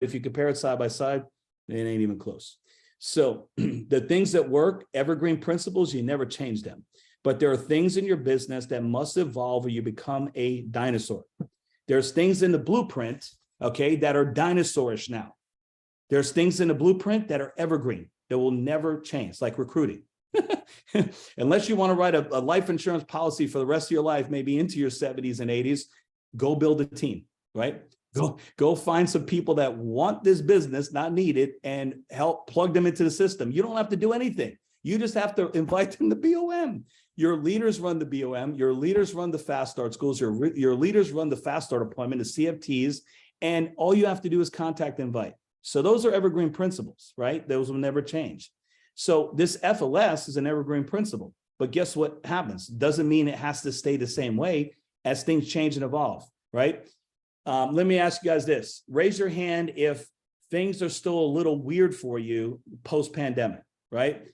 if you compare it side by side, it ain't even close. So the things that work, evergreen principles, you never change them. But there are things in your business that must evolve or you become a dinosaur. There's things in the blueprint, okay, that are dinosaurish now. There's things in the blueprint that are evergreen, that will never change, like recruiting. Unless you want to write a life insurance policy for the rest of your life, maybe into your 70s and 80s, go build a team, right? Go find some people that want this business, not need it, and help plug them into the system. You don't have to do anything. You just have to invite them to BOM. Your leaders run the BOM. Your leaders run the fast start schools. Your leaders run the fast start appointment, the CFTs, and all you have to do is contact invite. So those are evergreen principles, right? Those will never change. So this FLS is an evergreen principle, but guess what happens? Doesn't mean it has to stay the same way as things change and evolve, right? Let me ask you guys this. Raise your hand if things are still a little weird for you post-pandemic, right?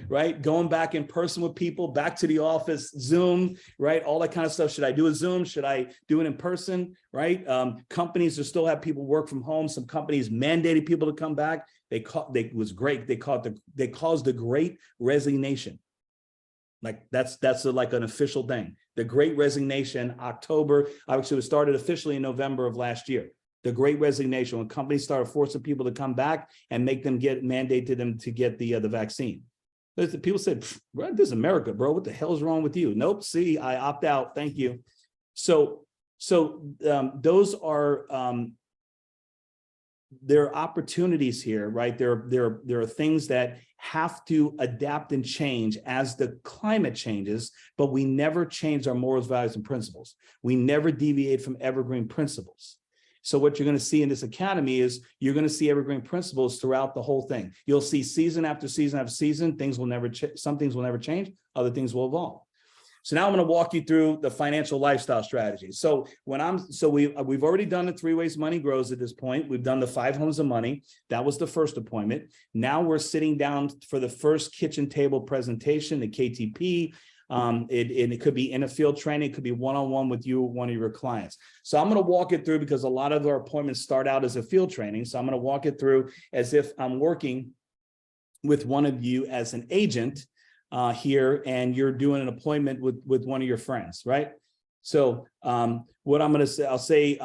Right? Going back in person with people, back to the office, Zoom, right? All that kind of stuff. Should I do a Zoom? Should I do it in person, right? Companies that still have people work from home. Some companies mandated people to come back. It was great. They caused the Great Resignation. Like that's like an official thing. The Great Resignation, October, actually it started officially in November of last year. The Great Resignation, when companies started forcing people to come back and make them mandated them to get the vaccine. People said, this is America, bro. What the hell is wrong with you? Nope. See, I opt out. Thank you. So those are there are opportunities here, right? There are things that have to adapt and change as the climate changes, but we never change our morals, values, and principles. We never deviate from evergreen principles. So what you're going to see in this academy is you're going to see evergreen principles throughout the whole thing. You'll see season after season after season, things will never some things will never change, other things will evolve. So now I'm going to walk you through the financial lifestyle strategy. So we've already done the 3 ways money grows at this point. We've done the 5 homes of money. That was the first appointment. Now we're sitting down for the first kitchen table presentation, the KTP. It could be in a field training, it could be one-on-one with you or one of your clients. So I'm going to walk it through because a lot of our appointments start out as a field training. So I'm going to walk it through as if I'm working with one of you as an agent here, and you're doing an appointment with one of your friends, right? So what I'm going to say, I'll say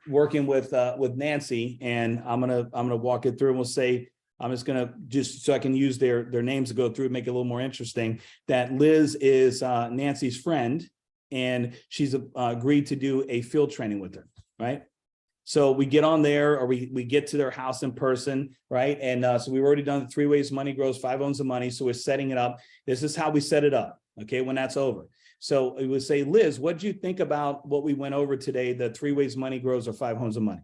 working with Nancy, and I'm going to walk it through, and we'll say, I'm just going to just so I can use their names to go through, make it a little more interesting, that Liz is Nancy's friend, and she's agreed to do a field training with her, right? So we get on there, or we get to their house in person, right? And so we've already done the 3 ways money grows, 5 homes of money. So we're setting it up. This is how we set it up, okay, when that's over. So we would say, Liz, what do you think about what we went over today, the 3 ways money grows or 5 homes of money?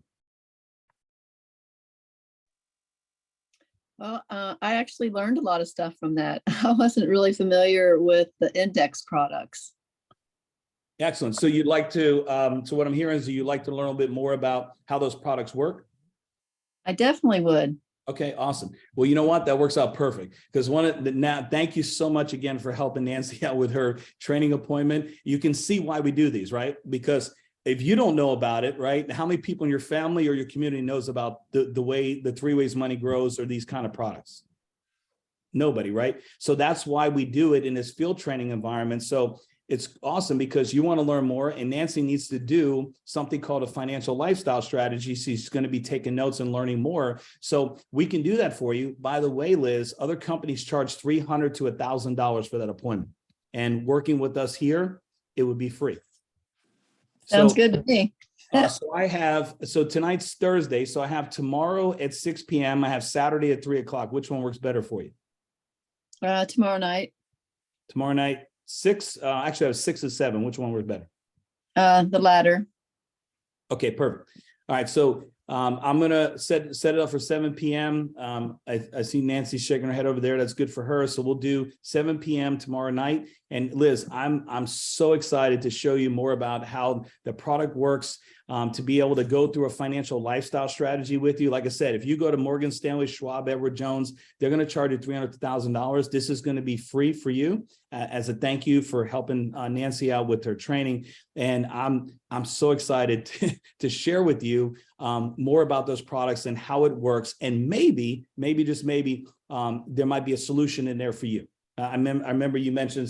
Well, I actually learned a lot of stuff from that. I wasn't really familiar with the index products. Excellent. So you'd like to, so what I'm hearing is you'd like to learn a little bit more about how those products work? I definitely would. Okay, awesome. Well, you know what? That works out perfect, because now, thank you so much again for helping Nancy out with her training appointment. You can see why we do these, right? Because if you don't know about it, right, how many people in your family or your community knows about the way the 3 ways money grows or these kind of products? Nobody, right? So that's why we do it in this field training environment. So it's awesome because you want to learn more, and Nancy needs to do something called a financial lifestyle strategy. She's going to be taking notes and learning more. So we can do that for you. By the way, Liz, other companies charge $300 to $1,000 for that appointment, and working with us here, it would be free. Sounds good to me. So tonight's Thursday. So I have tomorrow at 6 p.m. I have Saturday at 3 o'clock. Which one works better for you? Tomorrow night. Tomorrow night, 6. Actually, I have 6 or 7. Which one works better? The latter. Okay, perfect. All right. So I'm going to set it up for 7 p.m. I see Nancy shaking her head over there. That's good for her. So we'll do 7 p.m. tomorrow night. And Liz, I'm so excited to show you more about how the product works. to be able to go through a financial lifestyle strategy with you. Like I said, if you go to Morgan Stanley, Schwab, Edward Jones, they're going to charge you $300,000. This is going to be free for you as a thank you for helping Nancy out with her training. And I'm so excited to share with you more about those products and how it works. And maybe just maybe there might be a solution in there for you. I remember you mentioned,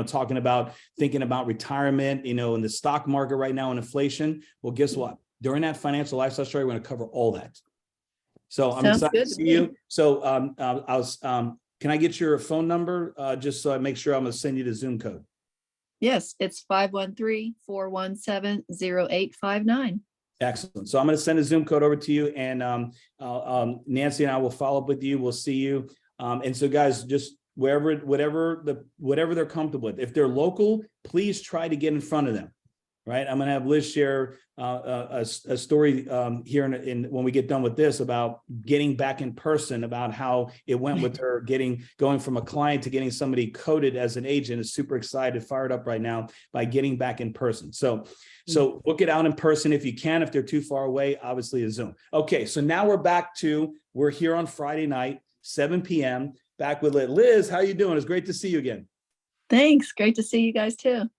talking about thinking about retirement, in the stock market right now and inflation. Well, guess what? During that financial lifestyle story, we're going to cover all that. So I'm excited to see you. So can I get your phone number just so I make sure I'm going to send you the Zoom code? Yes, it's 513-417-0859. Excellent. So I'm going to send a Zoom code over to you, and Nancy and I will follow up with you. We'll see you. And so, guys, just whatever they're comfortable with. If they're local, please try to get in front of them. Right. I'm going to have Liz share a story here when we get done with this about getting back in person, about how it went with her going from a client to getting somebody coded as an agent. Is super excited, fired up right now by getting back in person. So book it out in person if you can. If they're too far away, obviously a Zoom. Okay. So now we're here on Friday night, 7 p.m. back with Liz. How you doing? It's great to see you again. Thanks. Great to see you guys too.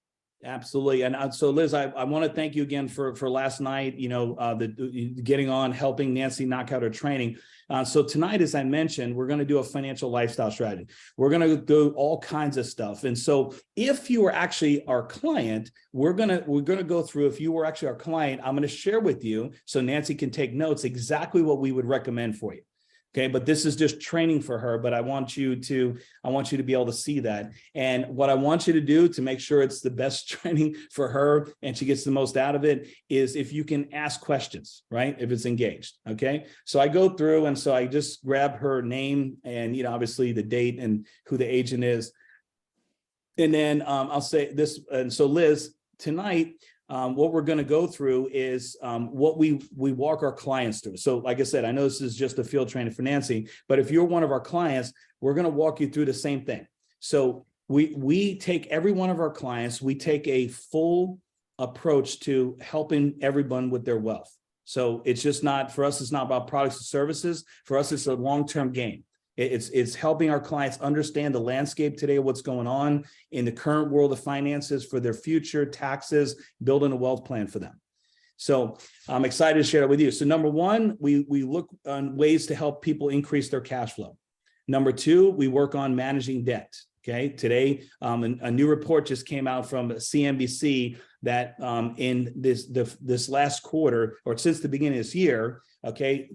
Absolutely. And so, Liz, I want to thank you again for last night, the getting on, helping Nancy knock out her training. So tonight, as I mentioned, we're going to do a financial lifestyle strategy. We're going to do all kinds of stuff. And so if you are actually our client, we're going to go through, if you were actually our client, I'm going to share with you so Nancy can take notes exactly what we would recommend for you. Okay, but this is just training for her, but I want you to be able to see that. And what I want you to do to make sure it's the best training for her and she gets the most out of it is if you can ask questions, right? If it's engaged. Okay. So I go through, and so I just grab her name and, obviously the date and who the agent is. And then I'll say this. And so, Liz, tonight, what we're going to go through is what we walk our clients through. So like I said, I know this is just a field training for Nancy, but if you're one of our clients, we're going to walk you through the same thing. So we take every one of our clients, we take a full approach to helping everyone with their wealth. So it's just not, for us, it's not about products and services. For us, it's a long-term game. It's helping our clients understand the landscape today of what's going on in the current world of finances for their future, taxes, building a wealth plan for them. So I'm excited to share it with you. So number one, we look on ways to help people increase their cash flow. Number two, we work on managing debt. Okay, today a new report just came out from CNBC that in this last quarter, or since the beginning of this year, okay,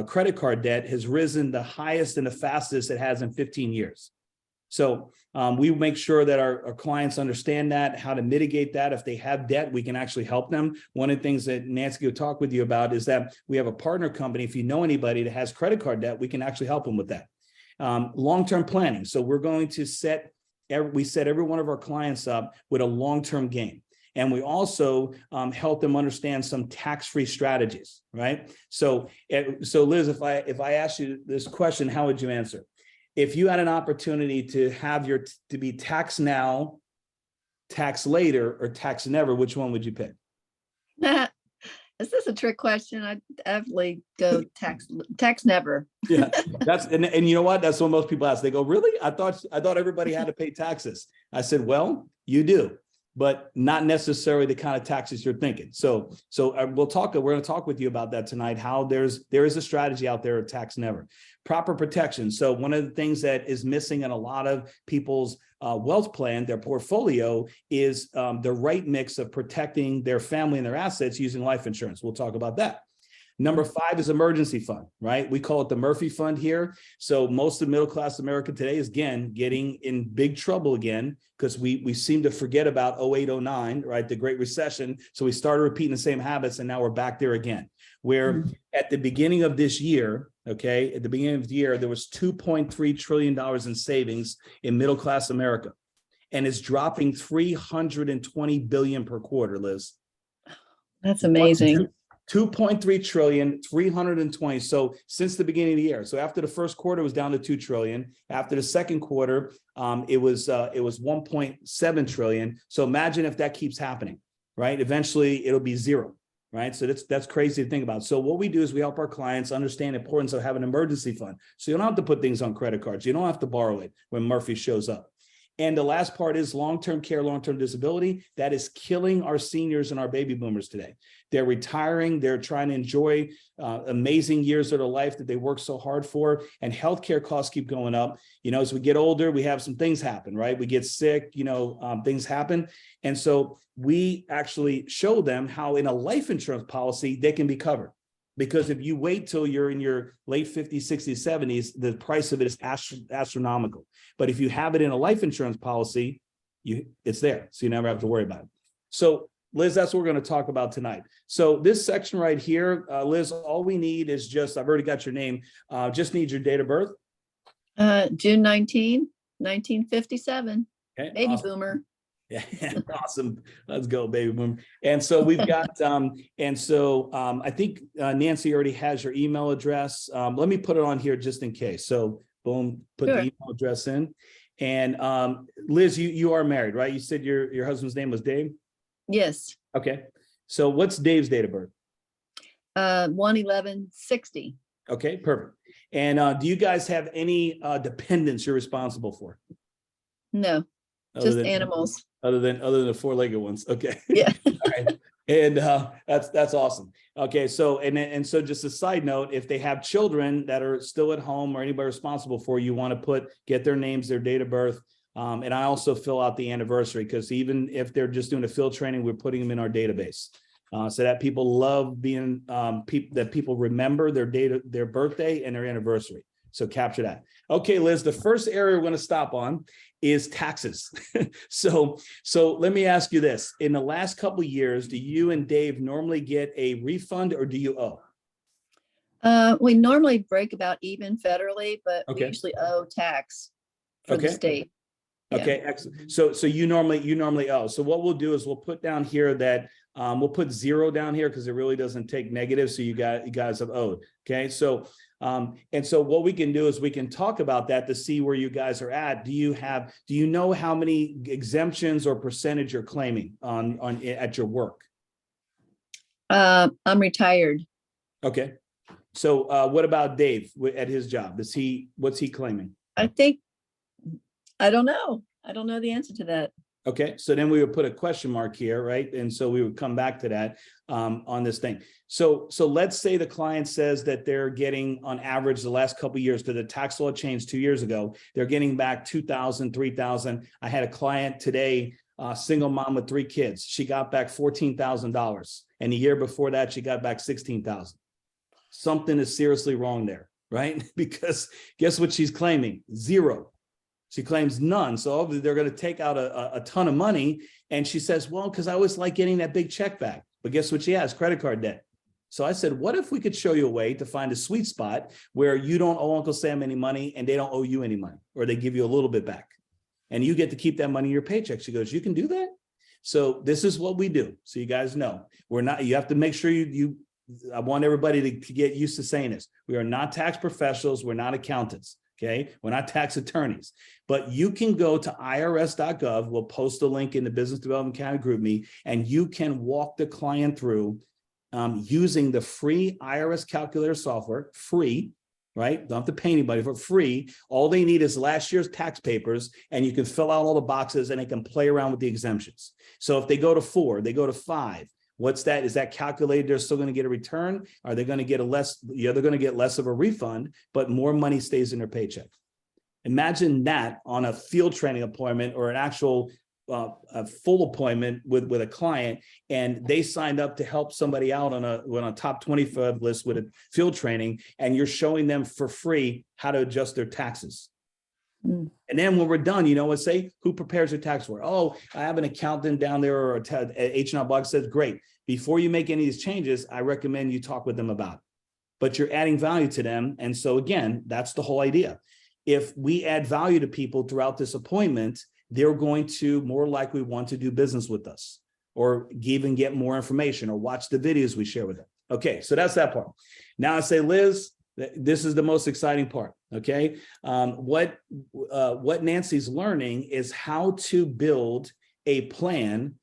credit card debt has risen the highest and the fastest it has in 15 years. So we make sure that our clients understand that, how to mitigate that. If they have debt, we can actually help them. One of the things that Nancy will talk with you about is that we have a partner company. If you know anybody that has credit card debt, we can actually help them with that. Long-term planning. So we're going to set every one of our clients up with a long-term game. And we also help them understand some tax-free strategies, right? So Liz, if I asked you this question, how would you answer? If you had an opportunity to be tax now, tax later, or tax never, which one would you pick? Is this a trick question? I'd definitely go tax never. Yeah, and you know what? That's what most people ask. They go, really? I thought everybody had to pay taxes. I said, well, you do, but not necessarily the kind of taxes you're thinking. So we're going to talk with you about that tonight, how there is a strategy out there of tax never. Proper protection. So one of the things that is missing in a lot of people's wealth plan, their portfolio, is the right mix of protecting their family and their assets using life insurance. We'll talk about that. Number 5 is emergency fund, right? We call it the Murphy Fund here. So most of middle-class America today is, again, getting in big trouble again, because we seem to forget about 08, 09, right? The Great Recession. So we started repeating the same habits, and now we're back there again, where at the beginning of this year, okay, at the beginning of the year, there was $2.3 trillion in savings in middle-class America, and it's dropping $320 billion per quarter, Liz. That's amazing. 2.3 trillion, 320. So since the beginning of the year. So after the first quarter, it was down to 2 trillion. After the second quarter, it was 1.7 trillion. So imagine if that keeps happening, right? Eventually it'll be zero. right? So that's crazy to think about. So what we do is we help our clients understand the importance of having an emergency fund. So you don't have to put things on credit cards. You don't have to borrow it when Murphy shows up. And the last part is long-term care, long-term disability. That is killing our seniors and our baby boomers today. They're retiring. They're trying to enjoy amazing years of their life that they work so hard for. And healthcare costs keep going up. As we get older, we have some things happen, right? We get sick, things happen. And so we actually show them how in a life insurance policy, they can be covered. Because if you wait till you're in your late 50s, 60s, 70s, the price of it is astronomical. But if you have it in a life insurance policy, it's there. So you never have to worry about it. So Liz, that's what we're going to talk about tonight. So this section right here, Liz, all we need is just, I've already got your name, just need your date of birth. June 19, 1957. Okay, Baby awesome. boomer. Yeah, awesome. Let's go, baby boom. And so we've got, I think Nancy already has your email address. Let me put it on here just in case. So boom, put the email address in. And Liz, you are married, right? You said your husband's name was Dave? Yes. Okay. So what's Dave's date of birth? 1/11/60. Okay, perfect. And do you guys have any dependents you're responsible for? No, just animals. Other than the four-legged ones. Okay. Yeah. All right. And that's awesome. Okay. So, and so just a side note, if they have children that are still at home or anybody responsible for, you want to get their names, their date of birth. And I also fill out the anniversary, because even if they're just doing a field training, we're putting them in our database. So that people love being, that people remember their birthday and their anniversary. So capture that. Okay, Liz, the first area we're going to stop on is taxes. So let me ask you this. In the last couple of years, do you and Dave normally get a refund, or do you owe? We normally break about even federally, but Okay. we usually owe tax for the state. Okay, excellent. So you normally owe. So what we'll do is we'll put down here that we'll put 0 down here, because it really doesn't take negative. So you guys have owed. Okay, so and so what we can do is we can talk about that to see where you guys are at. Do you know how many exemptions or percentage you're claiming on at your work? I'm retired. Okay. So what about Dave at his job? What's he claiming? I don't know. I don't know the answer to that. Okay, so then we would put a question mark here, right? And so we would come back to that on this thing. So let's say the client says that they're getting, on average, the last couple of years, because the tax law changed 2 years ago, they're getting back $2,000, $3,000. I had a client today, single mom with 3 kids. She got back $14,000, and the year before that, she got back $16,000. Something is seriously wrong there, right? Because guess what she's claiming? 0. She claims none. So obviously they're going to take out a ton of money. And she says, well, because I always like getting that big check back. But guess what she has? Credit card debt. So I said, what if we could show you a way to find a sweet spot where you don't owe Uncle Sam any money and they don't owe you any money, or they give you a little bit back and you get to keep that money in your paycheck? She goes, you can do that? So this is what we do. So you guys know, you have to make sure I want everybody to get used to saying this. We are not tax professionals. We're not accountants. Okay, we're not tax attorneys, but you can go to irs.gov. We'll post a link in the Business Development County GroupMe, and you can walk the client through using the free IRS calculator software, free, right? Don't have to pay anybody, for free. All they need is last year's tax papers, and you can fill out all the boxes, and they can play around with the exemptions. So if they go to 4, they go to 5. What's that? Is that calculated? They're still going to get a return? Are they going to get they're going to get less of a refund, but more money stays in their paycheck? Imagine that on a field training appointment or an actual a full appointment with a client, and they signed up to help somebody out on a top 25 list with a field training, and you're showing them for free how to adjust their taxes. And then when we're done, let's say, who prepares your tax for? Oh, I have an accountant down there, or H&R Block says, great. Before you make any of these changes, I recommend you talk with them about it. But you're adding value to them. And so again, that's the whole idea. If we add value to people throughout this appointment, they're going to more likely want to do business with us, or even get more information, or watch the videos we share with them. Okay, so that's that part. Now I say, Liz, this is the most exciting part. Okay, what Nancy's learning is how to build a plan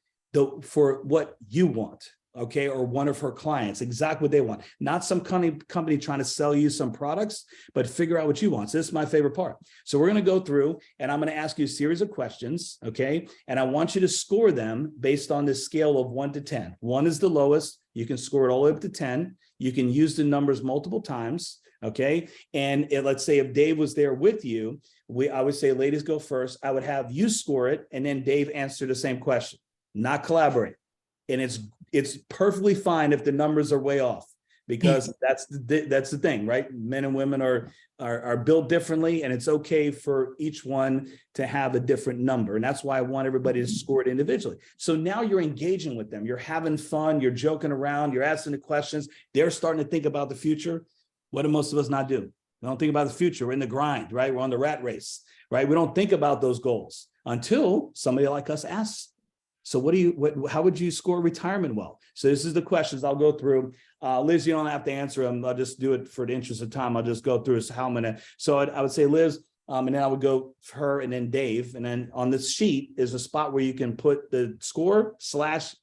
for what you want. okay, or one of her clients, exactly what they want. Not some company trying to sell you some products, but figure out what you want. So this is my favorite part. So we're going to go through and I'm going to ask you a series of questions, okay? And I want you to score them based on this scale of 1 to 10. 1 is the lowest. You can score it all the way up to 10. You can use the numbers multiple times, okay? And let's say if Dave was there with you, I would say, ladies go first. I would have you score it, and then Dave answer the same question, not collaborate. And it's perfectly fine if the numbers are way off, because that's the thing, right? Men and women are built differently, and it's okay for each one to have a different number. And that's why I want everybody to score it individually. So now you're engaging with them. You're having fun. You're joking around. You're asking the questions. They're starting to think about the future. What do most of us not do? We don't think about the future. We're in the grind, right? We're on the rat race, right? We don't think about those goals until somebody like us asks. So how would you score retirement well? So this is the questions I'll go through. Liz, you don't have to answer them. I'll just do it for the interest of time. I'll just go through how I'm gonna. So I would say Liz, and then I would go for her and then Dave. And then on this sheet is a spot where you can put the score /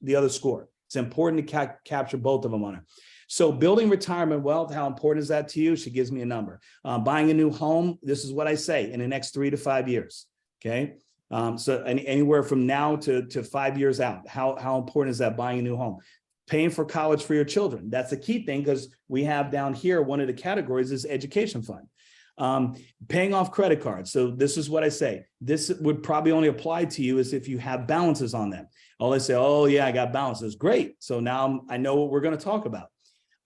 the other score. It's important to capture both of them on it. So building retirement wealth, how important is that to you? She gives me a number. Buying a new home, this is what I say, in the next 3 to 5 years, okay? So anywhere from now to 5 years out, how important is that, buying a new home? Paying for college for your children. That's a key thing, because we have down here, one of the categories is education fund. Paying off credit cards. So this is what I say. This would probably only apply to you as if you have balances on them. All they say, oh yeah, I got balances. Great. So now I know what we're going to talk about.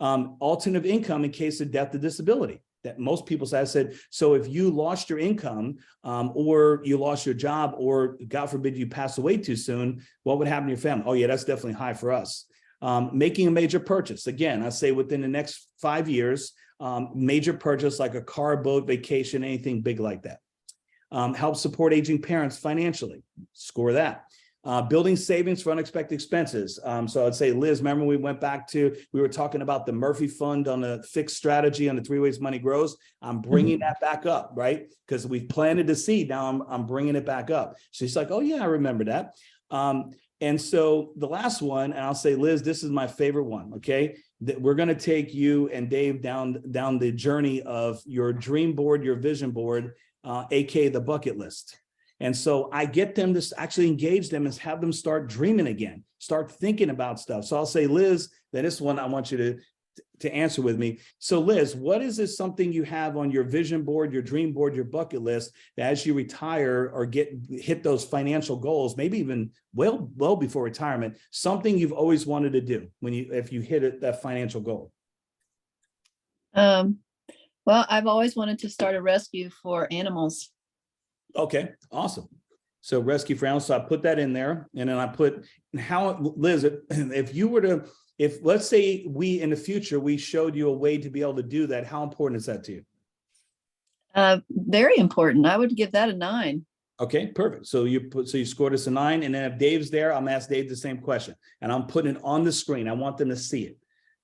Alternative income in case of death or disability. That most people say. I said, so if you lost your income or you lost your job, or God forbid you pass away too soon, what would happen to your family? Oh yeah, that's definitely high for us. Making a major purchase. Again, I say within the next 5 years, major purchase like a car, boat, vacation, anything big like that. Help support aging parents financially. Score that. Building savings for unexpected expenses. So I'd say, Liz, remember we were talking about the Murphy fund on the fixed strategy on the 3 ways money grows. I'm bringing that back up, right? Because we've planted the seed. Now I'm bringing it back up. She's like, oh yeah, I remember that. And so the last one, and I'll say, Liz, this is my favorite one. Okay. That we're going to take you and Dave down the journey of your dream board, your vision board, aka the bucket list. And so I get them to actually engage them and have them start dreaming again, start thinking about stuff. So I'll say, Liz, that this one I want you to answer with me. So Liz, what is this something you have on your vision board, your dream board, your bucket list, that as you retire or hit those financial goals, maybe even well before retirement, something you've always wanted to do if you hit that financial goal? Well, I've always wanted to start a rescue for animals. Okay, awesome. So rescue for animals. So I put that in there, and then I put Liz, if let's say in the future, we showed you a way to be able to do that, how important is that to you? Very important. I would give that a 9. Okay, perfect. So you scored us a 9, and then if Dave's there, I'm asked Dave the same question, and I'm putting it on the screen. I want them to see it,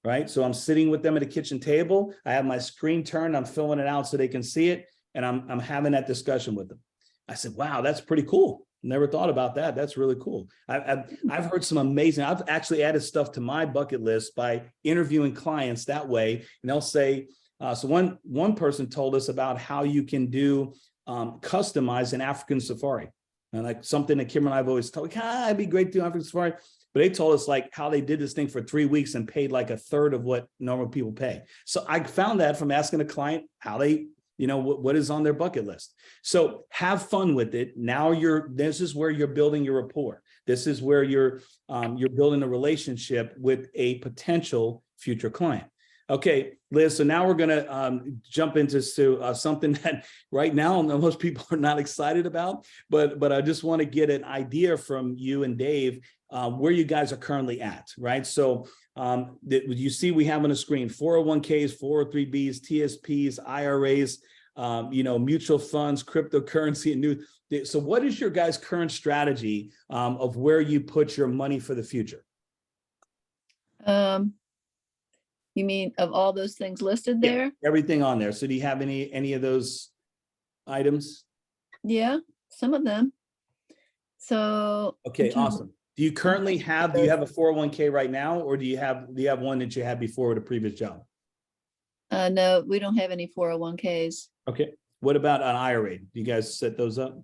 right? So I'm sitting with them at a kitchen table. I have my screen turned. I'm filling it out so they can see it, and I'm having that discussion with them. I said, wow, that's pretty cool. Never thought about that. That's really cool. I've heard some amazing, I've actually added stuff to my bucket list by interviewing clients that way. And they'll say, so one person told us about how you can do customize an African safari. And like something that Kim and I have always told, it'd be great to do African safari. But they told us like how they did this thing for 3 weeks and paid like a third of what normal people pay. So I found that from asking a client how they, what is on their bucket list. So have fun with it. Now this is where you're building your rapport. This is where you're building a relationship with a potential future client. Okay, Liz, so now we're going to jump into something that right now most people are not excited about, but I just want to get an idea from you and Dave where you guys are currently at, right? So you see we have on the screen 401ks, 403bs, TSPs, IRAs, mutual funds, cryptocurrency, and so what is your guys' current strategy of where you put your money for the future? You mean of all those things listed there? Yeah, everything on there. So do you have any of those items? Yeah, some of them. So okay, awesome. Do you currently have, do you have a 401k right now, or do you have one that you had before with a previous job? No, we don't have any 401ks. Okay. What about an IRA? Do you guys set those up?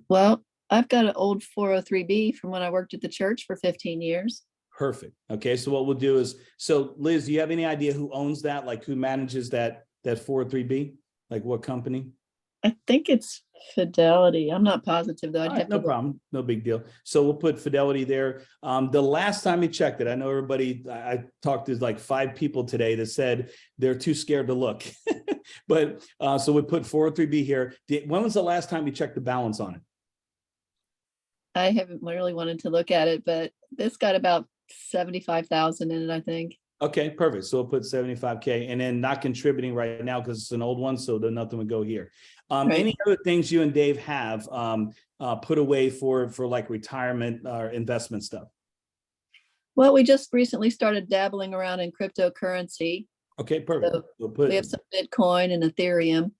Well, I've got an old 403B from when I worked at the church for 15 years. Perfect. Okay. So what we'll do is, so Liz, do you have any idea who owns that? Like who manages that 403B? Like what company? I think it's Fidelity. I'm not positive though. All I'd right, have no to. problem. No big deal. So we'll put Fidelity there. The last time you checked it, I know everybody, I talked to like 5 people today that said they're too scared to look. But so we put 403B here. When was the last time you checked the balance on it? I haven't really wanted to look at it, but this got about 75,000 in it, I think. Okay, perfect. So we'll put 75K and then not contributing right now because it's an old one, so then nothing would go here. Right. Any other things you and Dave have put away for like retirement or investment stuff? Well, we just recently started dabbling around in cryptocurrency. Okay, perfect. So We'll put we have some Bitcoin and Ethereum.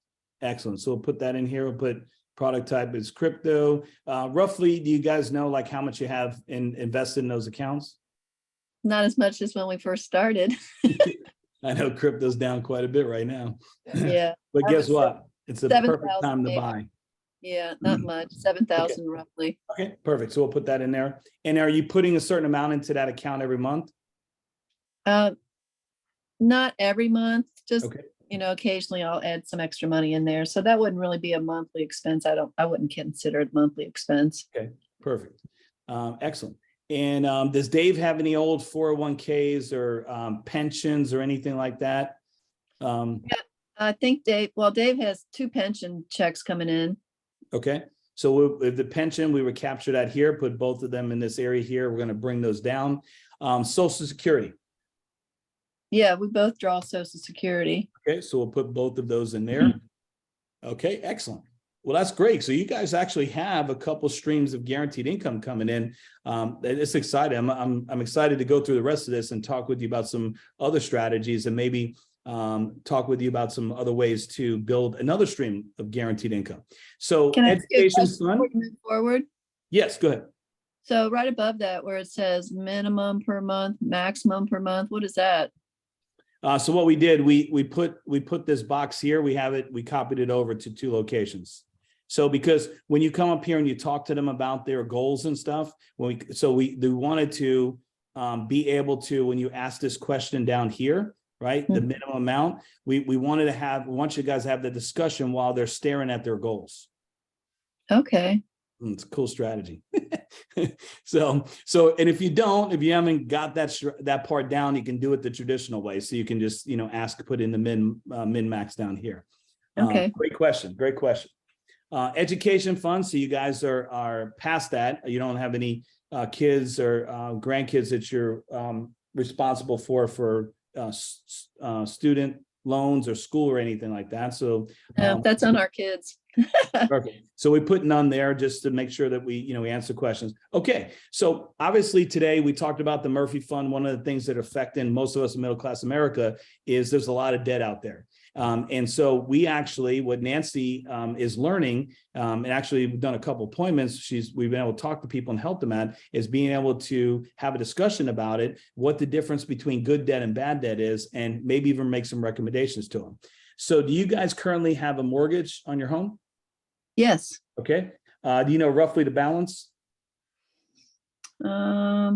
excellent. So we'll put that in here. We'll put product type is crypto. Roughly, do you guys know like how much you have invested in those accounts? Not as much as when we first started. I know crypto's down quite a bit right now. Yeah. But I guess would say what? It's a 7,000 perfect time to maybe. buy. Yeah, not much. 7,000 roughly. Okay, perfect. So we'll put that in there. And are you putting a certain amount into that account every month? Not every month, just Okay, occasionally I'll add some extra money in there. So that wouldn't really be a monthly expense. I wouldn't consider it monthly expense. okay, perfect. Excellent. And does Dave have any old 401ks or pensions or anything like that? Yeah, I think Dave has 2 pension checks coming in. Okay, so with the pension, we would capture that here, put both of them in this area here. We're going to bring those down. Social Security. Yeah, we both draw Social Security. Okay, so we'll put both of those in there. Okay, excellent. Well, that's great. So you guys actually have a couple streams of guaranteed income coming in. It's exciting. I'm excited to go through the rest of this and talk with you about some other strategies and maybe talk with you about some other ways to build another stream of guaranteed income. So Can I ask you a education question before fund. we move forward? Yes, go ahead. So right above that where it says minimum per month, maximum per month, what is that? So what we did, we put this box here. We have it. We copied it over to 2 locations. So because when you come up here and you talk to them about their goals and stuff, we wanted to be able to, when you ask this question down here, right, the minimum amount, we want you guys to have the discussion while they're staring at their goals. Okay. It's a cool strategy. So, and if you haven't got that part down, you can do it the traditional way. So you can just, ask, put in the min max down here. Okay. Great question. Great question. Education funds. So you guys are past that. You don't have any kids or grandkids that you're responsible for student loans or school or anything like that. So that's on our kids. perfect. So we put none there just to make sure that we answer questions. Okay. So obviously today we talked about the Murphy Fund. One of the things that are affecting most of us in middle-class America is there's a lot of debt out there. And so we actually, what Nancy is learning, and actually we've done a couple appointments, we've been able to talk to people and help them at, is being able to have a discussion about it, what the difference between good debt and bad debt is, and maybe even make some recommendations to them. So do you guys currently have a mortgage on your home? Yes. Okay. Do you know roughly the balance? About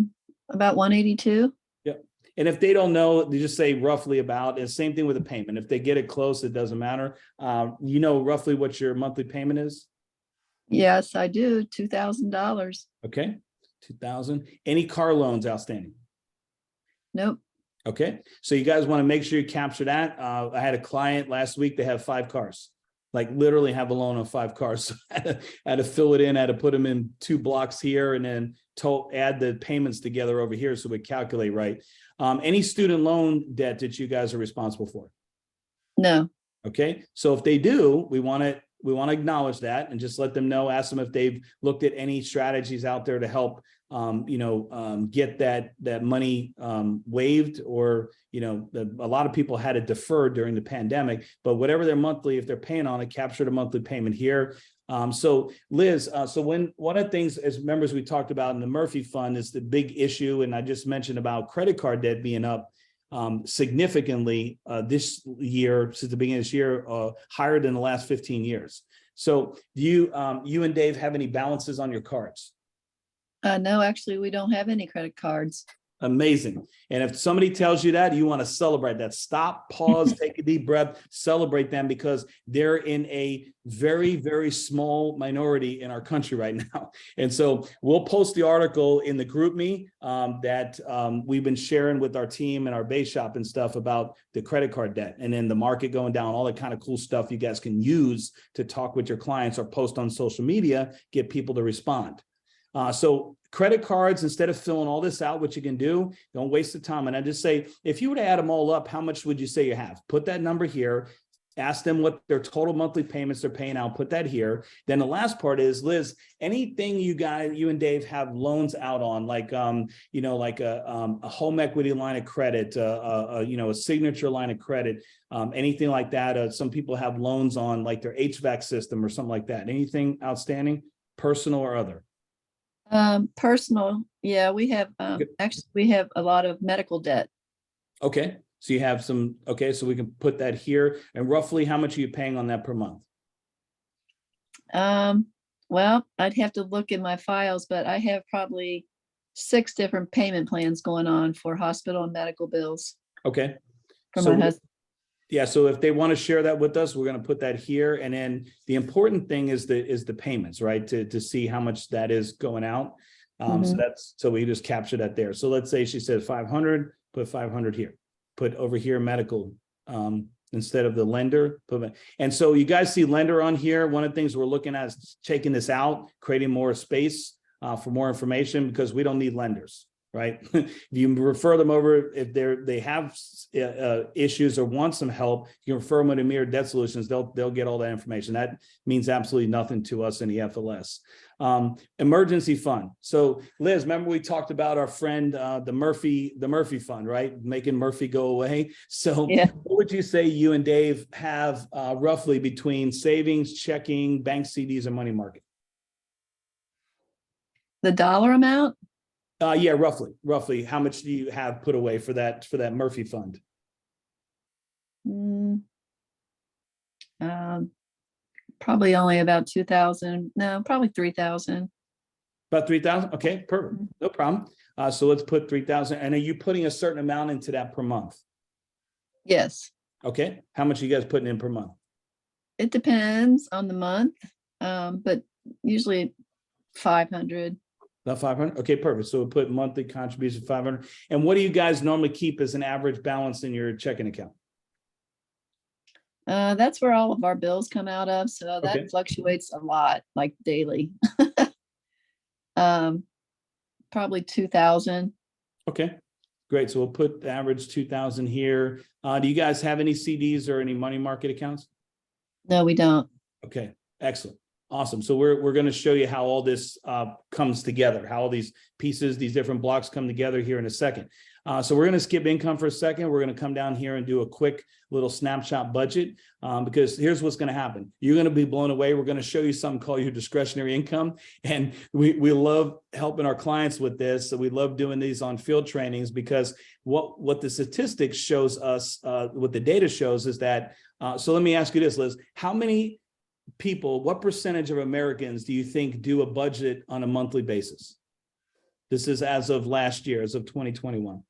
182. Yep. And if they don't know, they just say roughly about. And same thing with the payment. If they get it close, it doesn't matter. You know roughly what your monthly payment is? Yes, I do. $2,000. Okay. 2,000. Any car loans outstanding? Nope. Okay. So you guys want to make sure you capture that. I had a client last week, they have 5 cars. Like literally have a loan on 5 cars. So I had to fill it in, I had to put them in 2 blocks here and then add the payments together over here so we calculate right. Any student loan debt that you guys are responsible for? No. Okay. So if they do, we want to acknowledge that and just let them know, ask them if they've looked at any strategies out there to help get that money waived, or a lot of people had it deferred during the pandemic, but whatever their monthly, if they're paying on it, capture the monthly payment here. So Liz, so one of the things as members we talked about in the Murphy Fund is the big issue, and I just mentioned about credit card debt being up significantly this year, since the beginning of this year, higher than the last 15 years. So do you and Dave have any balances on your cards? No, actually, we don't have any credit cards. Amazing. And if somebody tells you that, you want to celebrate that. Stop, pause, take a deep breath, celebrate them, because they're in a very, very small minority in our country right now. And so we'll post the article in the group me that we've been sharing with our team and our base shop and stuff about the credit card debt, and then the market going down, all that kind of cool stuff you guys can use to talk with your clients or post on social media, get people to respond. So credit cards, instead of filling all this out, what you can do, don't waste the time. And I just say, if you were to add them all up, how much would you say you have? Put that number here, ask them what their total monthly payments they're paying out, put that here. Then the last part is, Liz, anything you and Dave have loans out on, like, like a home equity line of credit, a signature line of credit, anything like that. Some people have loans on like their HVAC system or something like that. Anything outstanding, personal or other? Personal. Yeah, we have, actually, we have a lot of medical debt. Okay. So you have some, okay, so we can put that here. And roughly how much are you paying on that per month? Well, I'd have to look in my files, but I have probably 6 different payment plans going on for hospital and medical bills Okay. for So my husband. yeah, so if they want to share that with us, we're going to put that here. And then the important thing is the payments, right? To see how much that is going out. So we just capture that there. So let's say she said 500, put 500 here, put over here medical instead of the lender. And so you guys see lender on here. One of the things we're looking at is taking this out, creating more space for more information, because we don't need lenders. Right? If you refer them over, if they have issues or want some help, you can refer them to Mirror Debt Solutions. They'll get all that information. That means absolutely nothing to us in the FLS. Emergency fund. So Liz, remember we talked about our friend the Murphy fund, right? Making Murphy go away. So yeah. What would you say you and Dave have roughly between savings, checking, bank CDs, and money market? The dollar amount? Yeah, roughly. How much do you have put away for that Murphy fund? Probably only about 2,000. No, probably 3,000. About 3,000. Okay, perfect. No problem. So let's put 3,000. And are you putting a certain amount into that per month? Yes. Okay. How much are you guys putting in per month? It depends on the month, but usually 500. About 500. Okay, perfect. So we'll put monthly contribution 500. And what do you guys normally keep as an average balance in your checking account? That's where all of our bills come out of. So that fluctuates a lot, like daily. Probably 2,000. Okay, great. So we'll put the average 2,000 here. Do you guys have any CDs or any money market accounts? No, we don't. Okay, excellent. Awesome. So we're going to show you how all this comes together, how all these pieces, these different blocks come together here in a second. So we're going to skip income for a second. We're going to come down here and do a quick little snapshot budget because here's what's going to happen. You're going to be blown away. We're going to show you something called your discretionary income. And we love helping our clients with this. So we love doing these on field trainings because what the statistics shows us, what the data shows is that, so let me ask you this, Liz, how many people, what percentage of Americans do you think do a budget on a monthly basis? This is as of last year, as of 2021.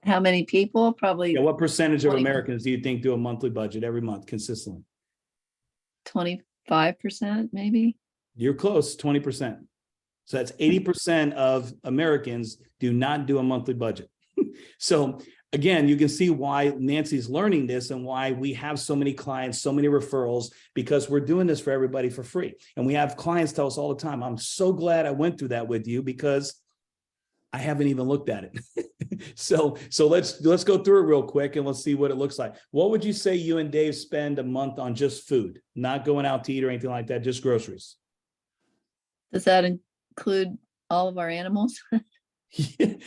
How many people? Probably. Yeah, what percentage of Americans do you think do a monthly budget every month consistently? 25%, maybe. You're close, 20%. So that's 80% of Americans do not do a monthly budget. So again, you can see why Nancy's learning this and why we have so many clients, so many referrals, because we're doing this for everybody for free. And we have clients tell us all the time, I'm so glad I went through that with you because I haven't even looked at it. So let's go through it real quick and let's see what it looks like. What would you say you and Dave spend a month on just food, not going out to eat or anything like that, just groceries? Does that include all of our animals?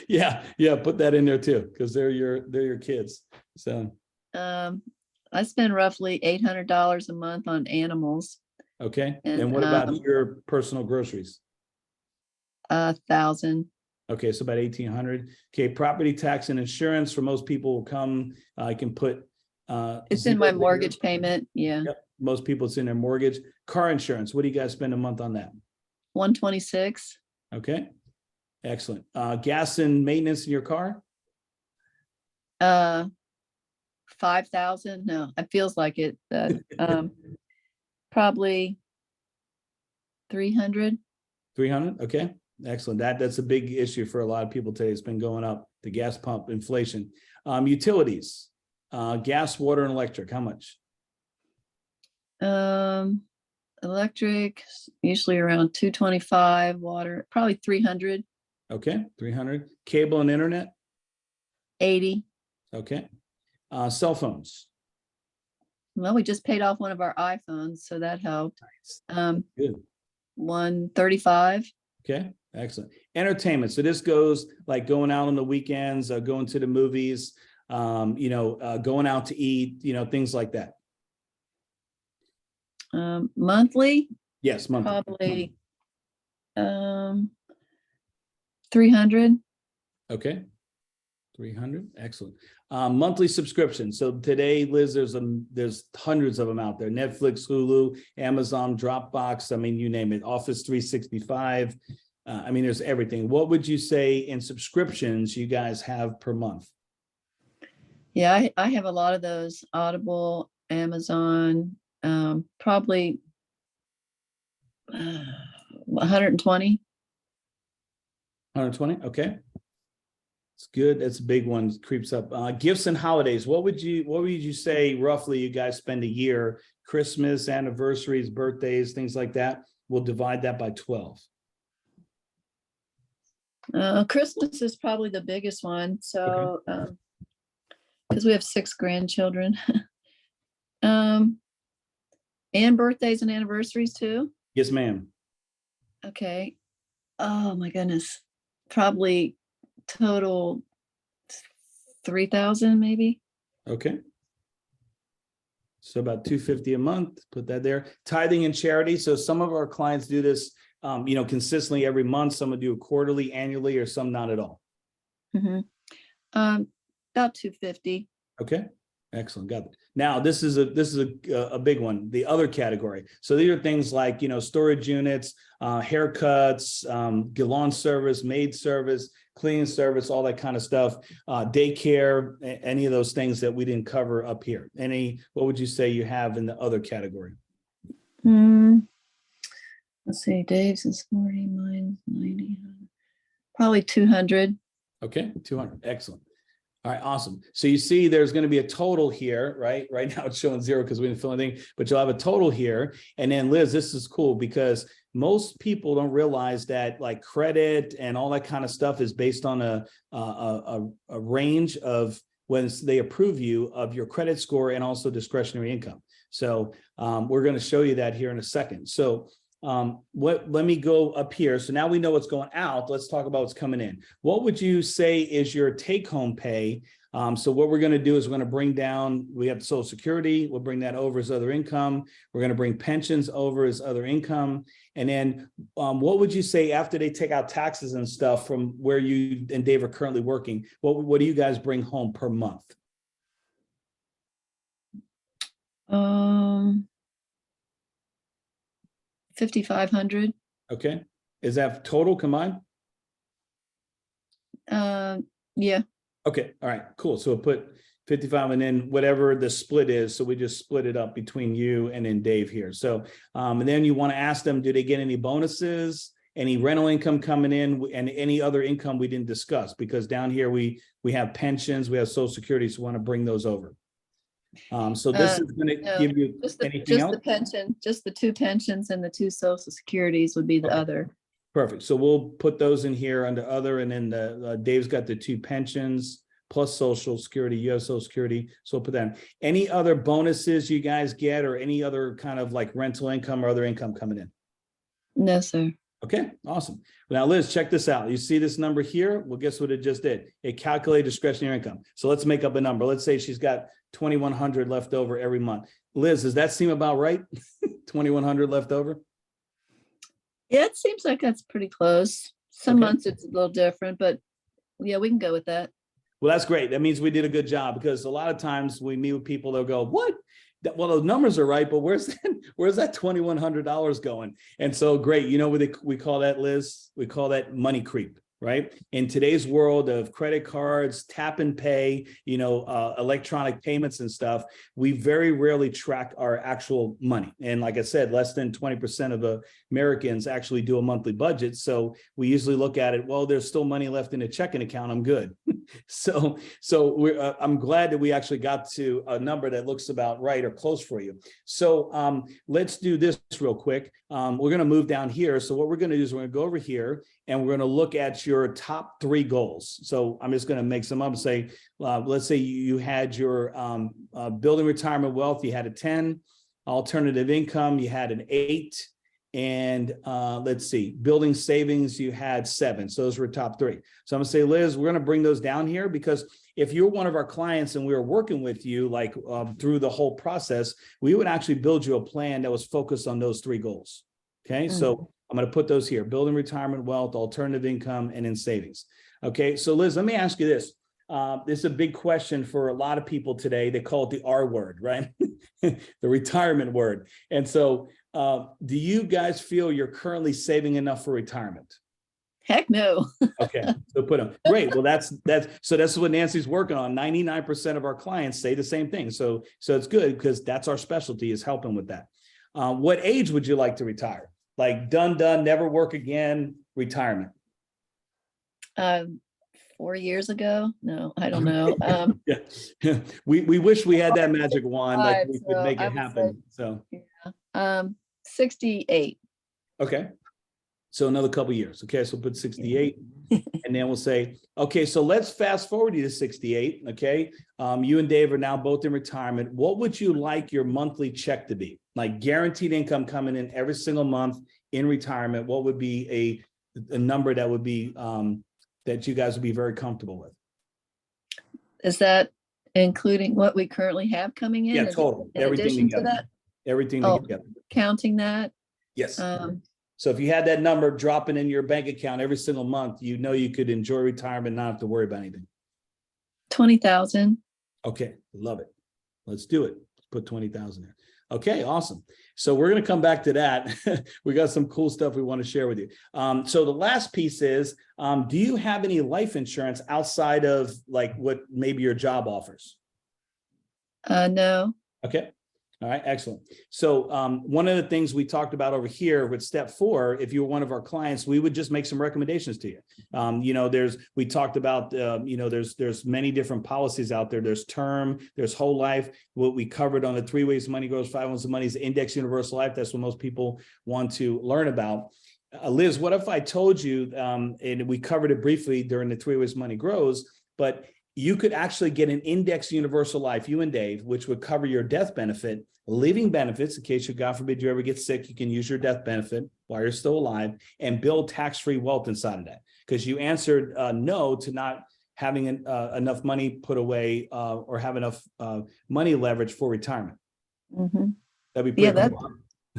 Yeah, put that in there too, because they're your kids. So I spend roughly $800 a month on animals. Okay. And, And what about your personal groceries? 1,000. Okay, so about 1,800. Okay, property tax and insurance for most people will come. I can put It's in my mortgage payment. Yeah. Yep, most people it's in their mortgage. Car insurance. What do you guys spend a month on that? 126. Okay, excellent. Gas and maintenance in your car. 5,000. No, it feels like it. Probably 300. 300. Okay, excellent. That's a big issue for a lot of people today. It's been going up. The gas pump inflation. Utilities, gas, water, and electric. How much? Electric usually around 225. Water probably 300. Okay, 300. Cable and internet. 80. Okay. Cell phones. Well, we just paid off one of our iPhones, so that helped. Good. 135. Okay, excellent. Entertainment. So this goes like going out on the weekends, going to the movies, going out to eat, things like that. Monthly, Yes, monthly. probably 300. Okay. 300. Excellent. Monthly subscription. So today, Liz, there's hundreds of them out there. Netflix, Hulu, Amazon, Dropbox. I mean, you name it. Office 365. There's everything. What would you say in subscriptions you guys have per month? Yeah, I have a lot of those. Audible, Amazon, probably 120. 120. Okay. It's good. That's a big one. Creeps up. Gifts and holidays. What would you say roughly you guys spend a year? Christmas, anniversaries, birthdays, things like that. We'll divide that by 12. Christmas is probably the biggest one. So, because we have 6 grandchildren. And birthdays and anniversaries too. Yes, ma'am. Okay. Oh my goodness. Probably total 3,000 maybe. Okay. So about 250 a month, put that there. Tithing and charity. So some of our clients do this, consistently every month. Some will do it quarterly, annually, or some not at all. About 250. Okay. Excellent. Got it. Now this is a big one. The other category. So these are things like, storage units, haircuts, lawn service, maid service, cleaning service, all that kind of stuff, daycare, any of those things that we didn't cover up here. What would you say you have in the other category? Let's see, Dave's is 40, mine's 90, probably 200. Okay, 200. Excellent. All right, awesome. So you see there's going to be a total here, right? Right now it's showing 0 because we didn't fill anything, but you'll have a total here. And then Liz, this is cool because most people don't realize that like credit and all that kind of stuff is based on a range of when they approve you of your credit score and also discretionary income. So we're going to show you that here in a second. So let me go up here. So now we know what's going out. Let's talk about what's coming in. What would you say is your take-home pay? So what we're going to do is we're going to bring down, we have Social Security. We'll bring that over as other income. We're going to bring pensions over as other income. And then what would you say after they take out taxes and stuff from where you and Dave are currently working? What do you guys bring home per month? 5,500. Okay. Is that total combined? Yeah. Okay. All right, cool. So we'll put 55 and then whatever the split is. So we just split it up between you and then Dave here. So, and then you want to ask them, do they get any bonuses, any rental income coming in, and any other income we didn't discuss? Because down here, we have pensions, we have Social Security, so we want to bring those over. So this is going to give you anything else? The pension, just the 2 pensions and the 2 Social Securities would be the other. Perfect. So we'll put those in here under other, and then Dave's got the 2 pensions plus Social Security. You have Social Security, so we'll put that in. Any other bonuses you guys get, or any other kind of like rental income or other income coming in? No, sir. Okay, awesome. Now, Liz, check this out. You see this number here? Well, guess what it just did? It calculated discretionary income. So let's make up a number. Let's say she's got 2,100 left over every month. Liz, does that seem about right? 2,100 left over? Yeah, it seems like that's pretty close. Some Okay. months it's a little different, but yeah, we can go with that. Well, that's great. That means we did a good job, because a lot of times we meet with people, they'll go, what? Well, those numbers are right, but where's that $2,100 going? And so great. You know what we call that, Liz? We call that money creep, right? In today's world of credit cards, tap and pay, electronic payments and stuff, we very rarely track our actual money. And like I said, less than 20% of Americans actually do a monthly budget. So we usually look at it, well, there's still money left in a checking account, I'm good. So I'm glad that we actually got to a number that looks about right or close for you. So let's do this real quick. We're going to move down here. So what we're going to do is we're going to go over here and we're going to look at your top 3 goals. So I'm just going to make some up and say, let's say you had your building retirement wealth, you had a 10, alternative income, you had an 8, and let's see, building savings, you had 7. So those were top 3. So I'm gonna say, Liz, we're gonna bring those down here, because if you're one of our clients and we were working with you like through the whole process, we would actually build you a plan that was focused on those 3 goals. Okay, so I'm gonna put those here: building retirement wealth, alternative income, and in savings. Okay, so Liz, let me ask you this. This is a big question for a lot of people today. They call it the R word, right? The retirement word. And so do you guys feel you're currently saving enough for retirement? Heck no. Okay, so put them. Great. Well, that's what Nancy's working on. 99% of our clients say the same thing. So it's good, because that's our specialty, is helping with that. What age would you like to retire? Like done, never work again, retirement? 4 years ago? No, I don't know. Yeah. We wish we had that magic wand that we could so make I it would happen. So 68. okay. So another couple of years. Okay, so we'll put 68. And then we'll say, okay, so let's fast forward you to 68. Okay. You and Dave are now both in retirement. What would you like your monthly check to be? Like guaranteed income coming in every single month in retirement. What would be a number that would be that you guys would be very comfortable with? Is that including what we currently have coming in? Yeah, total. In Everything addition together. to that? Everything Oh, together. counting that? Yes. So if you had that number dropping in your bank account every single month, you know you could enjoy retirement, not have to worry about anything. 20,000. Okay, love it. Let's do it. Let's put 20,000 there. Okay, awesome. So we're going to come back to that. We got some cool stuff we want to share with you. So the last piece is, do you have any life insurance outside of like what maybe your job offers? No. Okay. All right, excellent. So one of the things we talked about over here with step 4, if you were one of our clients, we would just make some recommendations to you. We talked about, there's many different policies out there. There's term, there's whole life. What we covered on the 3 ways money grows, 5 ways of money is index universal life. That's what most people want to learn about. Liz, what if I told you, and we covered it briefly during the 3 ways money grows, but you could actually get an index universal life, you and Dave, which would cover your death benefit, living benefits, in case you, God forbid, you ever get sick, you can use your death benefit while you're still alive, and build tax-free wealth inside of that. Because you answered no to not having enough money put away or have enough money leverage for retirement. That'd be pretty cool.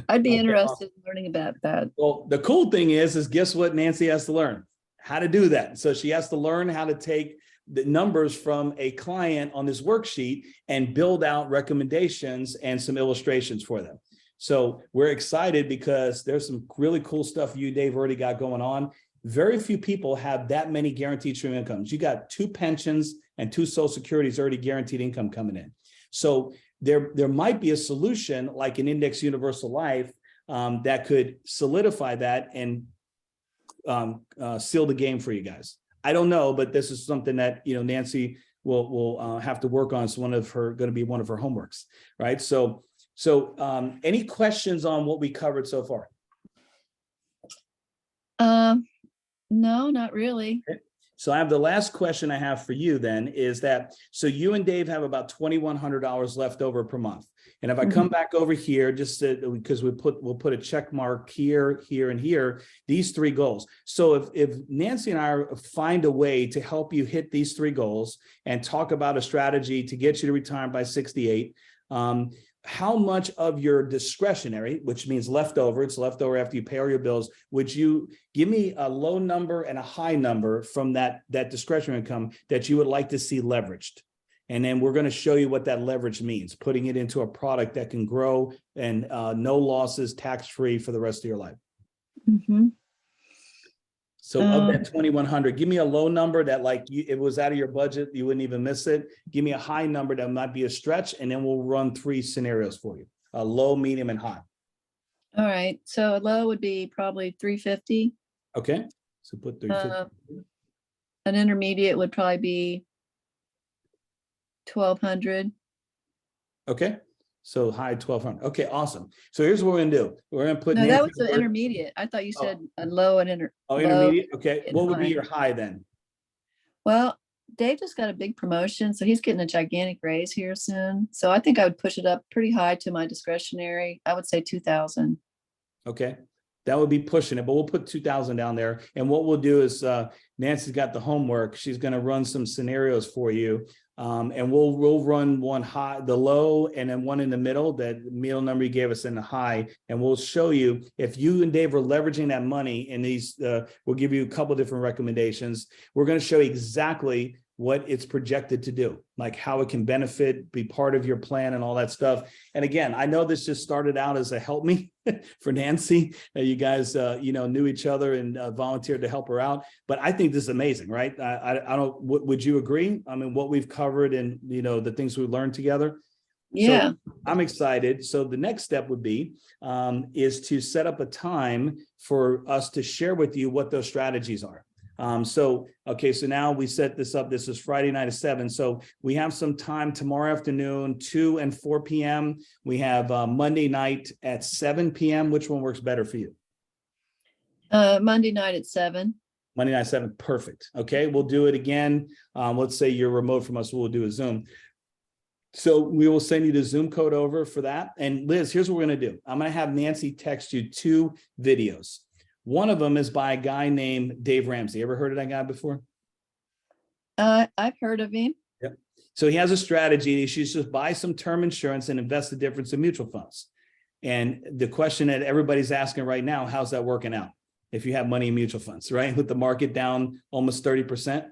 I'd be interested in learning about that. Well, the cool thing is guess what Nancy has to learn? How to do that. So she has to learn how to take the numbers from a client on this worksheet and build out recommendations and some illustrations for them. So we're excited because there's some really cool stuff you, Dave, already got going on. Very few people have that many guaranteed stream incomes. You got 2 pensions and 2 Social Securities already guaranteed income coming in. So there might be a solution like an index universal life that could solidify that and seal the game for you guys. I don't know, but this is something that, Nancy will have to work on. It's going to be one of her homeworks, right? So any questions on what we covered so far? No, not really. Okay. So I have the last question I have for you then is that, so you and Dave have about $2,100 left over per month. And if I come back over here, just because we'll put a check mark here, here, and here, these 3 goals. So if Nancy and I find a way to help you hit these 3 goals and talk about a strategy to get you to retirement by 68, how much of your discretionary, which means leftover, it's leftover after you pay all your bills, would you give me a low number and a high number from that discretionary income that you would like to see leveraged? And then we're going to show you what that leverage means, putting it into a product that can grow and no losses, tax-free for the rest of your life. Mm-hmm. So of that 2,100, give me a low number that like it was out of your budget, you wouldn't even miss it. Give me a high number that might be a stretch, and then we'll run 3 scenarios for you: a low, medium, and high. All right. So a low would be probably 350. Okay, so put 350. An intermediate would probably be 1,200. Okay, so high 1,200. Okay, awesome. So here's what we're gonna do. We're gonna put No, that was Nancy the Bird- intermediate. I thought you said a low and Oh, low intermediate. Okay, and what would be high. your high then? Well, Dave just got a big promotion, so he's getting a gigantic raise here soon. So I think I would push it up pretty high to my discretionary. I would say 2,000. Okay, that would be pushing it, but we'll put 2,000 down there. And what we'll do is Nancy's got the homework. She's going to run some scenarios for you. And we'll run one high, the low, and then one in the middle, that middle number you gave us in the high. And we'll show you if you and Dave are leveraging that money in these, we'll give you a couple different recommendations. We're going to show you exactly what it's projected to do, like how it can benefit, be part of your plan and all that stuff. And again, I know this just started out as a help me for Nancy. You guys, knew each other and volunteered to help her out. But I think this is amazing, right? I don't, would you agree? I mean, what we've covered and, the things we learned together. Yeah. So I'm excited. So the next step would be, is to set up a time for us to share with you what those strategies are. So now we set this up. This is Friday night at 7. So we have some time tomorrow afternoon, 2 and 4 p.m. We have Monday night at 7 p.m. Which one works better for you? Monday night at 7. Monday night at 7. Perfect. Okay, we'll do it again. Let's say you're remote from us. We'll do a Zoom. So we will send you the Zoom code over for that. And Liz, here's what we're going to do. I'm going to have Nancy text you 2 videos. One of them is by a guy named Dave Ramsey. Ever heard of that guy before? I've heard of him. Yep. So he has a strategy. He should buy some term insurance and invest the difference in mutual funds. And the question that everybody's asking right now, how's that working out? If you have money in mutual funds, right? With the market down almost 30%.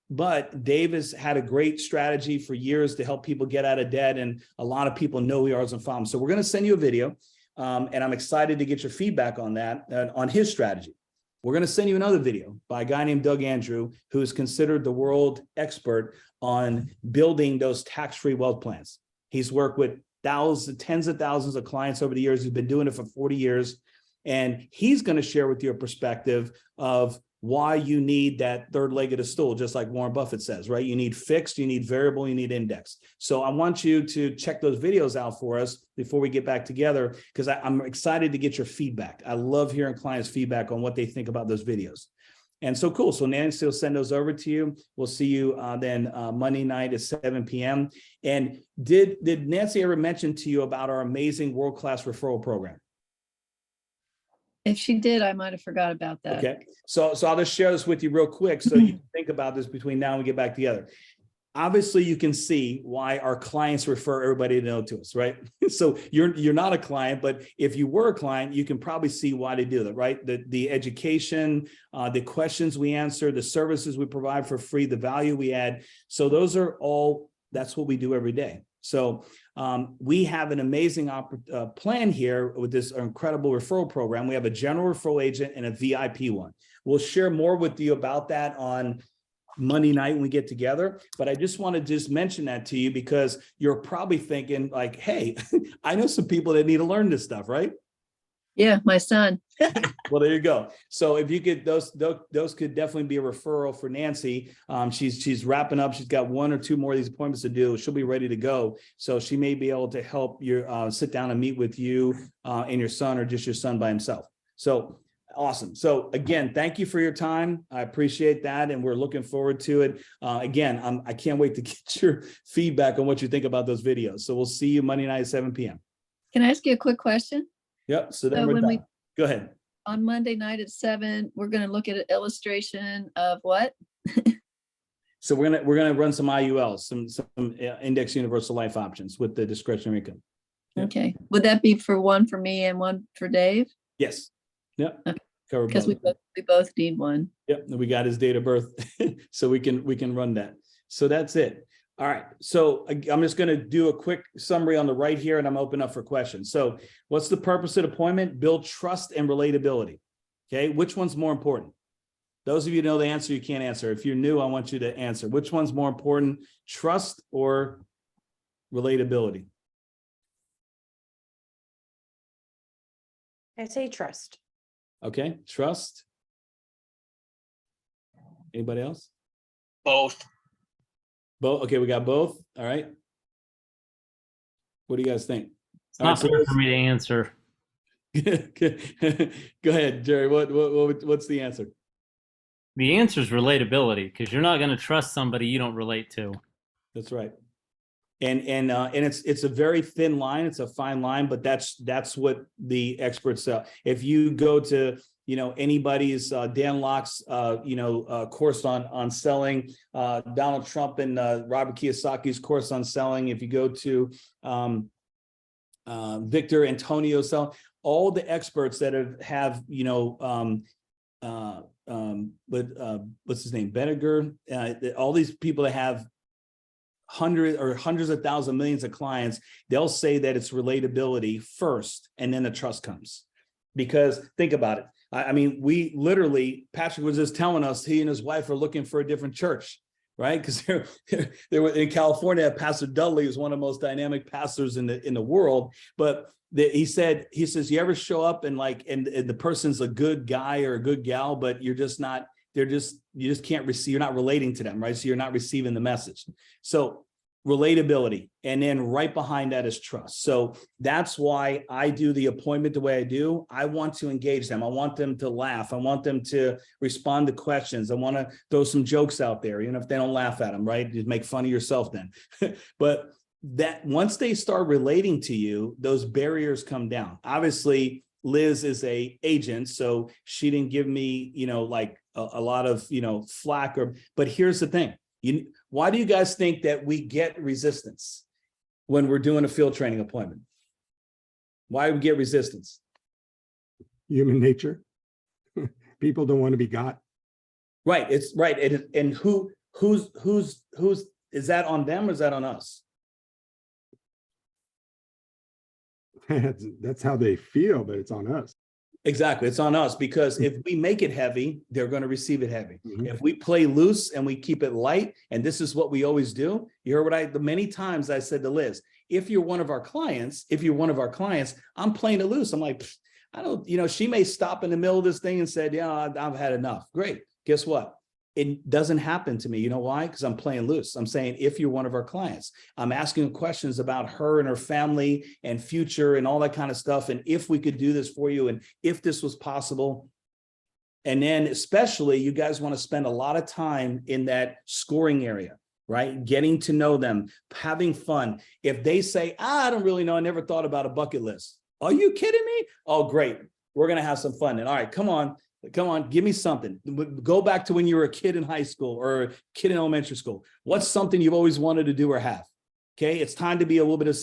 But Dave has had a great strategy for years to help people get out of debt. And a lot of people know he are and follow him. So we're going to send you a video. And I'm excited to get your feedback on that, on his strategy. We're going to send you another video by a guy named Doug Andrew, who is considered the world expert on building those tax-free wealth plans. He's worked with tens of thousands of clients over the years. He's been doing it for 40 years. And he's going to share with you a perspective of why you need that third leg of the stool, just like Warren Buffett says, right? You need fixed, you need variable, you need index. So I want you to check those videos out for us before we get back together, because I'm excited to get your feedback. I love hearing clients' feedback on what they think about those videos. And so cool. So Nancy will send those over to you. We'll see you then Monday night at 7 p.m. And did Nancy ever mention to you about our amazing world-class referral program? If she did, I might have forgot about that. Okay, so I'll just share this with you real quick so you can think about this between now and we get back together. Obviously, you can see why our clients refer everybody to know to us, right? So you're not a client, but if you were a client, you can probably see why they do that, right? The education, the questions we answer, the services we provide for free, the value we add. So those are all, that's what we do every day. So we have an amazing plan here with this incredible referral program. We have a general referral agent and a VIP one. We'll share more with you about that on Monday night when we get together. But I just want to mention that to you because you're probably thinking like, hey, I know some people that need to learn this stuff, right? Yeah, my son. Well, there you go. So if you could, those could definitely be a referral for Nancy. She's wrapping up. She's got 1 or 2 more of these appointments to do. She'll be ready to go. So she may be able to help you sit down and meet with you and your son, or just your son by himself. So awesome. So again, thank you for your time. I appreciate that. And we're looking forward to it. Again, I can't wait to get your feedback on what you think about those videos. So we'll see you Monday night at 7 p.m. Can I ask you a quick question? Yep. So then we're done. Go ahead. On Monday night at 7, we're going to look at an illustration of what? So we're gonna run some IULs, some index universal life options with the discretionary income. Yep. Okay. Would that be for one for me and one for Dave? Yes. Yep. Okay. Cover Because both. we both need one. Yep. And we got his date of birth, so we can run that. So that's it. All right. So I'm just going to do a quick summary on the right here, and I'm open up for questions. So what's the purpose of the appointment? Build trust and relatability. Okay. Which one's more important? Those of you who know the answer, you can't answer. If you're new, I want you to answer. Which one's more important, trust or relatability? I say trust. Okay, trust. Anybody else? Both. Both. Okay, we got both. All right. What do you guys think? It's not fair for me to answer. Go ahead, Jerry. What's the answer? The answer is relatability, because you're not going to trust somebody you don't relate to. That's right. And it's a very thin line. It's a fine line, but that's what the experts say. If you go to anybody's Dan Locke's course on selling, Donald Trump and Robert Kiyosaki's course on selling, if you go to Victor Antonio selling, all the experts that have what's his name, Benninger, all these people that have hundreds of thousands, millions of clients, they'll say that it's relatability first, and then the trust comes. Because think about it. I mean, we literally, Patrick was just telling us he and his wife are looking for a different church, right? Because they were in California. Pastor Dudley is one of the most dynamic pastors in the world. But he says, you ever show up and the person's a good guy or a good gal, but you're just not, you just can't receive, you're not relating to them, right? So you're not receiving the message. So relatability, and then right behind that is trust. So that's why I do the appointment the way I do. I want to engage them. I want them to laugh. I want them to respond to questions. I want to throw some jokes out there, even if they don't laugh at them, right? Just make fun of yourself then. But that once they start relating to you, those barriers come down. Obviously, Liz is a agent, so she didn't give me, a lot of, flack but here's the thing. Why do you guys think that we get resistance when we're doing a field training appointment? Why do we get resistance? Human nature. People don't want to be got. Right. It's right. And who's is that on them or is that on us? That's how they feel, but it's on us. Exactly. It's on us, because if we make it heavy, they're going to receive it heavy. Mhm. If we play loose and we keep it light, and this is what we always do. You heard the many times I said to Liz, if you're one of our clients, I'm playing it loose. I'm like, I don't, she may stop in the middle of this thing and said, yeah, I've had enough. Great. Guess what? It doesn't happen to me. You know why? Because I'm playing loose. I'm saying, if you're one of our clients, I'm asking questions about her and her family and future and all that kind of stuff. And if we could do this for you, and if this was possible. And then especially, you guys want to spend a lot of time in that scoring area, right? Getting to know them, having fun. If they say, I don't really know, I never thought about a bucket list. Are you kidding me? Oh, great. We're going to have some fun. And all right, come on, give me something. Go back to when you were a kid in high school or a kid in elementary school. What's something you've always wanted to do or have? Okay, it's time to be a little bit of